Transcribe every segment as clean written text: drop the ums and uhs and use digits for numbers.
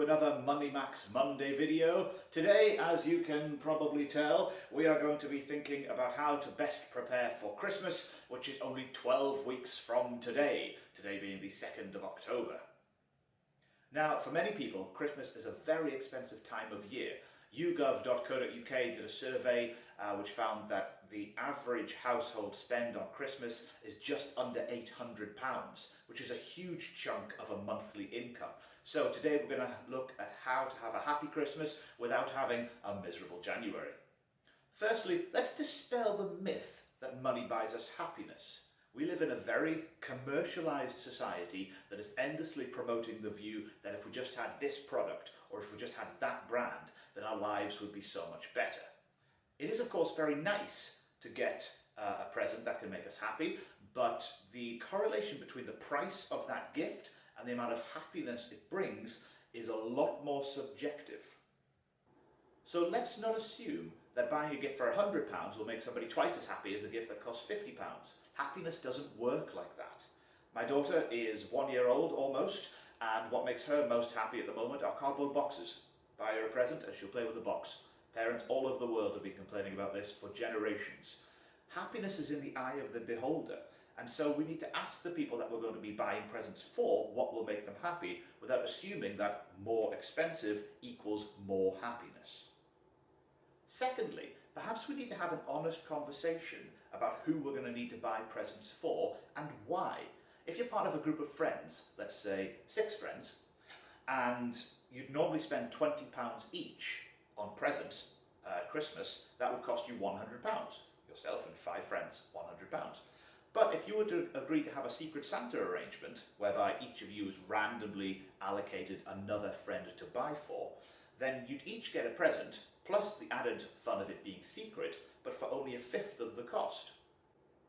another MoneyMax Monday video. Today, as you can probably tell, we are going to be thinking about how to best prepare for Christmas, which is only 12 weeks from today, today being the 2nd of October. Now, for many people, Christmas is a very expensive time of year. YouGov.co.uk did a survey which found that the average household spend on Christmas is just under £800, which is a huge chunk of a monthly income. So today we're going to look at how to have a happy Christmas without having a miserable January. Firstly, let's dispel the myth that money buys us happiness. We live in a very commercialised society that is endlessly promoting the view that if we just had this product or if we just had that brand, then our lives would be so much better. It is of course very nice to get a present that can make us happy, but the correlation between the price of that gift and the amount of happiness it brings is a lot more subjective. So let's not assume that buying a gift for £100 will make somebody twice as happy as a gift that costs £50. Happiness doesn't work like that. My daughter is 1 year old almost, and what makes her most happy at the moment are cardboard boxes. Buy her a present and she'll play with the box. Parents all over the world have been complaining about this for generations. Happiness is in the eye of the beholder, and so we need to ask the people that we're going to be buying presents for what will make them happy without assuming that more expensive equals more happiness. Secondly, perhaps we need to have an honest conversation about who we're going to need to buy presents for and why. If you're part of a group of friends, let's say 6 friends, and you'd normally spend £20 each on presents at Christmas, that would cost you £100. Yourself and 5 friends, £100. But if you were to agree to have a Secret Santa arrangement, whereby each of you is randomly allocated another friend to buy for, then you'd each get a present, plus the added fun of it being secret, but for only 1/5 of the cost.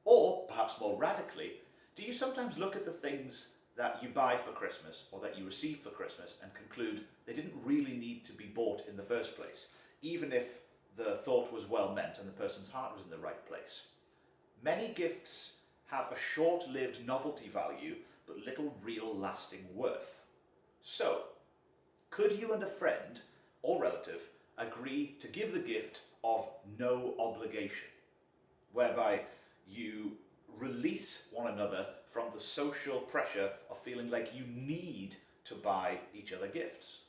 Or, perhaps more radically, do you sometimes look at the things that you buy for Christmas or that you receive for Christmas and conclude they didn't really need to be bought in the first place, even if the thought was well meant and the person's heart was in the right place? Many gifts have a short-lived novelty value but little real lasting worth. So, could you and a friend or relative agree to give the gift of no obligation, whereby you release one another from the social pressure of feeling like you need to buy each other gifts?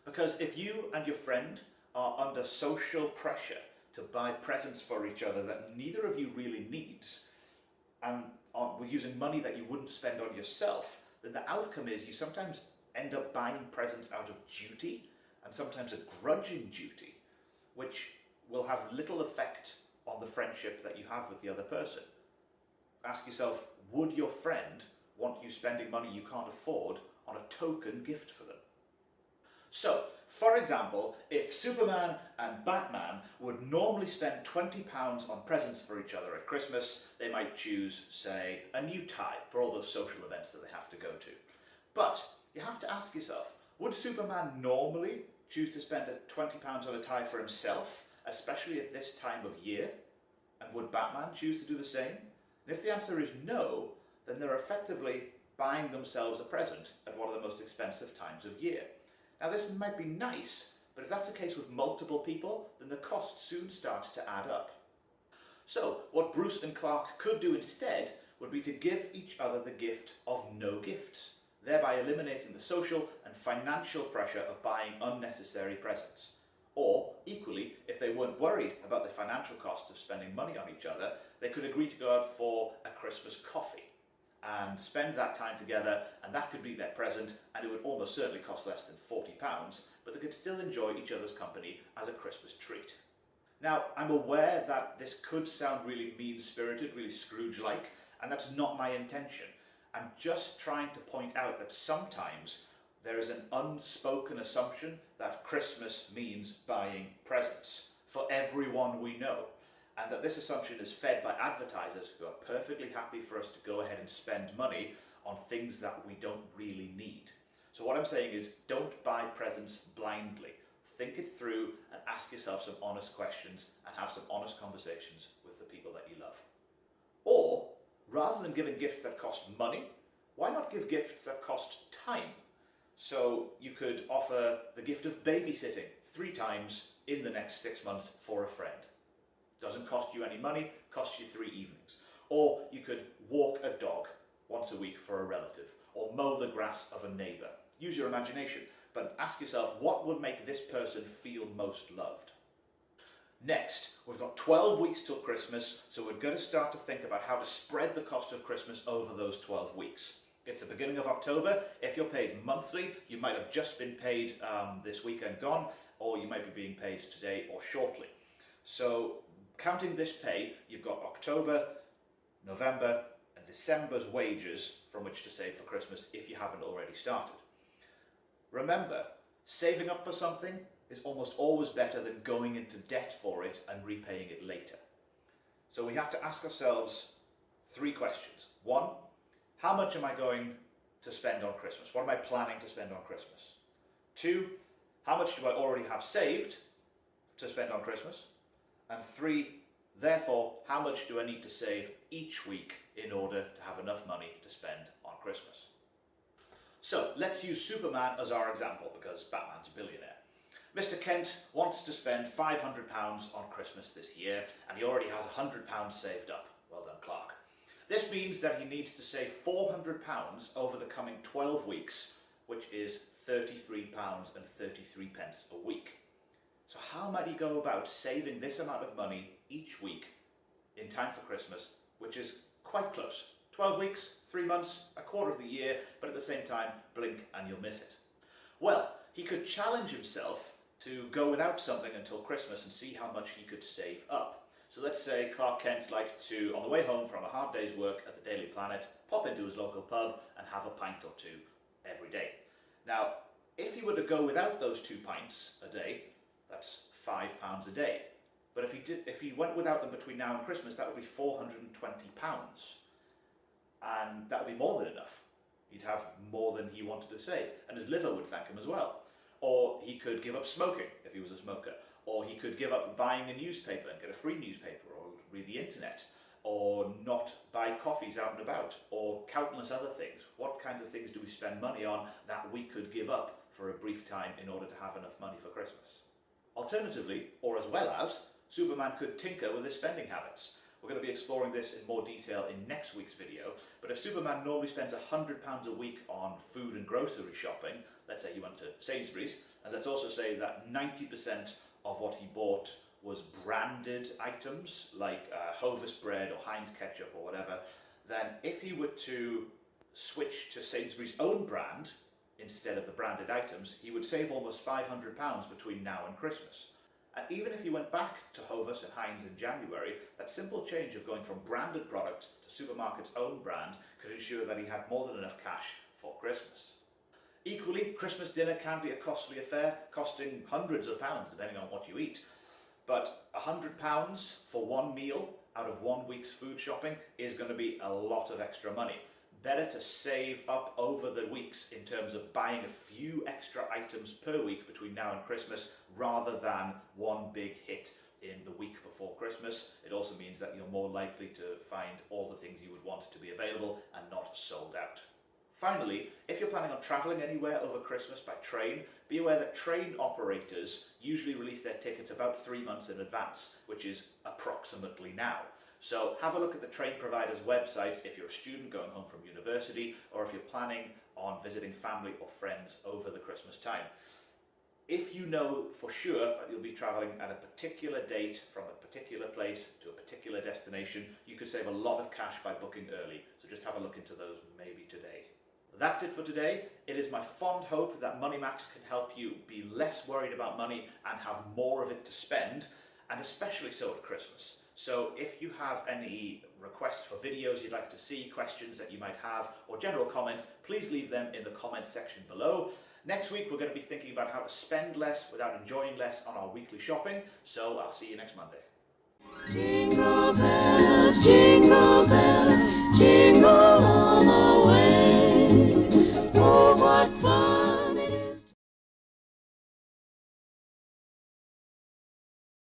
Because if you and your friend are under social pressure to buy presents for each other that neither of you really needs, and are using money that you wouldn't spend on yourself, then the outcome is you sometimes end up buying presents out of duty, and sometimes a grudging duty, which will have little effect on the friendship that you have with the other person. Ask yourself, would your friend want you spending money you can't afford on a token gift for them? So, for example, if Superman and Batman would normally spend £20 on presents for each other at Christmas, they might choose, say, a new tie for all those social events that they have to go to. But you have to ask yourself, would Superman normally choose to spend £20 on a tie for himself, especially at this time of year? And would Batman choose to do the same? And if the answer is no, then they're effectively buying themselves a present at one of the most expensive times of year. Now this might be nice, but if that's the case with multiple people, then the cost soon starts to add up. So what Bruce and Clark could do instead would be to give each other the gift of no gifts, thereby eliminating the social and financial pressure of buying unnecessary presents. Or, equally, if they weren't worried about the financial costs of spending money on each other, they could agree to go out for a Christmas coffee and spend that time together, and that could be their present, and it would almost certainly cost less than £40, but they could still enjoy each other's company as a Christmas treat. Now, I'm aware that this could sound really mean-spirited, really Scrooge-like, and that's not my intention. I'm just trying to point out that sometimes there is an unspoken assumption that Christmas means buying presents for everyone we know, and that this assumption is fed by advertisers who are perfectly happy for us to go ahead and spend money on things that we don't really need. So what I'm saying is, don't buy presents blindly. Think it through and ask yourself some honest questions and have some honest conversations with the people that you love. Or, rather than giving gifts that cost money, why not give gifts that cost time? So you could offer the gift of babysitting 3 times in the next 6 months for a friend. Doesn't cost you any money, costs you 3 evenings. Or you could walk a dog once a week for a relative, or mow the grass of a neighbour. Use your imagination, but ask yourself what would make this person feel most loved. Next, we've got 12 weeks till Christmas, so we're going to start to think about how to spread the cost of Christmas over those 12 weeks. It's the beginning of October. If you're paid monthly, you might have just been paid this weekend gone, or you might be being paid today or shortly. So counting this pay, you've got October, November and December's wages from which to save for Christmas if you haven't already started. Remember, saving up for something is almost always better than going into debt for it and repaying it later. So we have to ask ourselves 3 questions. 1, how much am I going to spend on Christmas? What am I planning to spend on Christmas? 2, how much do I already have saved to spend on Christmas? And 3, therefore, how much do I need to save each week in order to have enough money to spend on Christmas? So let's use Superman as our example because Batman's a billionaire. Mr. Kent wants to spend £500 on Christmas this year and he already has £100 saved up. Well done, Clark. This means that he needs to save £400 over the coming 12 weeks, which is £33.33 a week. So how might he go about saving this amount of money each week in time for Christmas, which is quite close? 12 weeks, 3 months, a quarter of the year, but at the same time, blink and you'll miss it. Well, he could challenge himself to go without something until Christmas and see how much he could save up. So let's say Clark Kent liked to, on the way home from a hard day's work at the Daily Planet, pop into his local pub and have a pint or 2 every day. Now, if he were to go without those 2 pints a day, that's £5 a day. But if he went without them between now and Christmas, that would be £420. And that would be more than enough. He'd have more than he wanted to save. And his liver would thank him as well. Or he could give up smoking if he was a smoker. Or he could give up buying a newspaper and get a free newspaper, or read the internet, or not buy coffees out and about, or countless other things. What kinds of things do we spend money on that we could give up for a brief time in order to have enough money for Christmas? Alternatively, or as well as, Superman could tinker with his spending habits. We're going to be exploring this in more detail in next week's video, but if Superman normally spends £100 a week on food and grocery shopping, let's say he went to Sainsbury's, and let's also say that 90% of what he bought was branded items like Hovis bread or Heinz ketchup or whatever, then if he were to switch to Sainsbury's own brand instead of the branded items, he would save almost £500 between now and Christmas. And even if he went back to Hovis and Heinz in January, that simple change of going from branded product to supermarket's own brand could ensure that he had more than enough cash for Christmas. Equally, Christmas dinner can be a costly affair, costing hundreds of pounds depending on what you eat. But £100 for one meal out of 1 week's food shopping is going to be a lot of extra money. Better to save up over the weeks in terms of buying a few extra items per week between now and Christmas rather than one big hit in the week before Christmas. It also means that you're more likely to find all the things you would want to be available and not sold out. Finally, if you're planning on travelling anywhere over Christmas by train, be aware that train operators usually release their tickets about 3 months in advance, which is approximately now. So have a look at the train providers' websites if you're a student going home from university, or if you're planning on visiting family or friends over the Christmas time. If you know for sure that you'll be travelling at a particular date from a particular place to a particular destination, you could save a lot of cash by booking early. So just have a look into those maybe today. That's it for today. It is my fond hope that MoneyMax can help you be less worried about money and have more of it to spend, and especially so at Christmas. So if you have any requests for videos you'd like to see, questions that you might have, or general comments, please leave them in the comment section below. Next week we're going to be thinking about how to spend less without enjoying less on our weekly shopping, so I'll see you next Monday. Jingle bells, jingle